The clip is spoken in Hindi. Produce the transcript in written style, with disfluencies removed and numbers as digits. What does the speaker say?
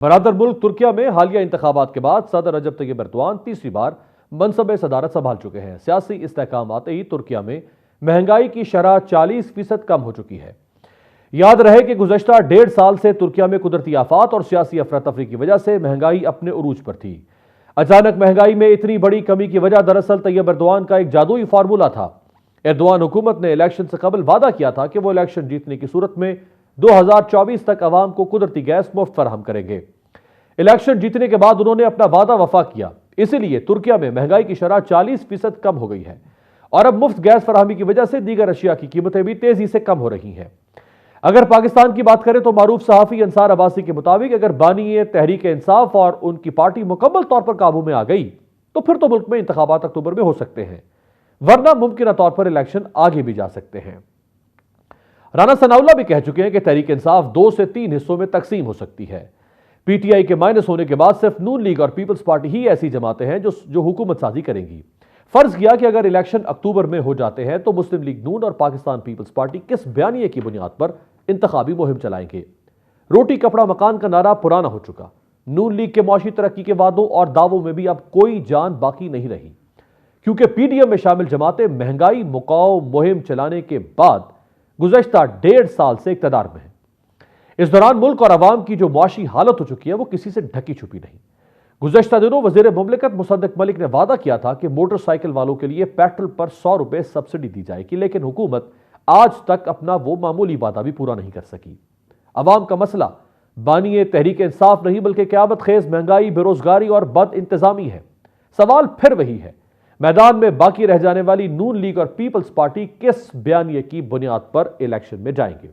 बरादर मुल्क तुर्किया में हालिया इंतखाबात के बाद सदर रजब तैयब एर्दोआन तीसरी बार मनसब सदारत संभाल चुके हैं। सियासी इस्तेहकाम आते ही तुर्किया में महंगाई की शरह 40% कम हो चुकी है। याद रहे कि गुज़श्ता 1.5 साल से तुर्किया में कुदरती आफात और सियासी अफरा तफरी की वजह से महंगाई अपने उरूज पर थी। अचानक महंगाई में इतनी बड़ी कमी की वजह दरअसल तैयब एर्दोआन का एक जादुई फार्मूला था। एर्दोआन हुकूमत ने इलेक्शन से कबल वादा किया था कि वो इलेक्शन जीतने की सूरत में 2024 तक अवाम को कुदरती गैस मुफ्त फराहम करेंगे। इलेक्शन जीतने के बाद उन्होंने अपना वादा वफा किया, इसीलिए तुर्किया में महंगाई की शरह 40% कम हो गई है और अब मुफ्त गैस फराहमी की वजह से दीगर अशिया की कीमतें भी तेजी से कम हो रही हैं। अगर पाकिस्तान की बात करें तो मारूफ सहाफी अंसार अब्बासी के मुताबिक अगर बानी तहरीक इंसाफ और उनकी पार्टी मुकम्मल तौर पर काबू में आ गई तो फिर तो मुल्क में इंतखाबात अक्टूबर में हो सकते हैं, वरना मुमकिन तौर पर इलेक्शन आगे भी जा सकते हैं। राना सनाउल्लाह भी कह चुके हैं कि तहरीक इंसाफ 2 से 3 हिस्सों में तकसीम हो सकती है। पीटीआई के माइनस होने के बाद सिर्फ नून लीग और पीपल्स पार्टी ही ऐसी जमातें हैं जो हुकूमत साजी करेंगी। फर्ज किया कि अगर इलेक्शन अक्टूबर में हो जाते हैं तो मुस्लिम लीग नून और पाकिस्तान पीपल्स पार्टी किस बयानिए की बुनियाद पर इंतखाबी मुहिम चलाएंगे। रोटी कपड़ा मकान का नारा पुराना हो चुका। नून लीग के मुआशी तरक्की के वादों और दावों में भी अब कोई जान बाकी नहीं रही, क्योंकि पीडीएम में शामिल जमातें महंगाई मुकाओ मुहिम चलाने के बाद गुज़श्ता 1.5 साल से इक़्तिदार में है। इस दौरान मुल्क और अवाम की जो मुआशी हालत हो चुकी है वो किसी से ढकी छुपी नहीं। गुज़श्ता दिनों वज़ीर मुमलिकत मुसद्दिक मलिक ने वादा किया था कि मोटरसाइकिल वालों के लिए पेट्रोल पर 100 रुपए सब्सिडी दी जाएगी, लेकिन हुकूमत आज तक अपना वो मामूली वादा भी पूरा नहीं कर सकी। अवाम का मसला बानी तहरीक इंसाफ नहीं बल्कि क़यामत खेज महंगाई, बेरोजगारी और बद इंतजामी है। सवाल फिर वही है, मैदान में बाकी रह जाने वाली नून लीग और पीपल्स पार्टी किस बयानिए की बुनियाद पर इलेक्शन में जाएंगे।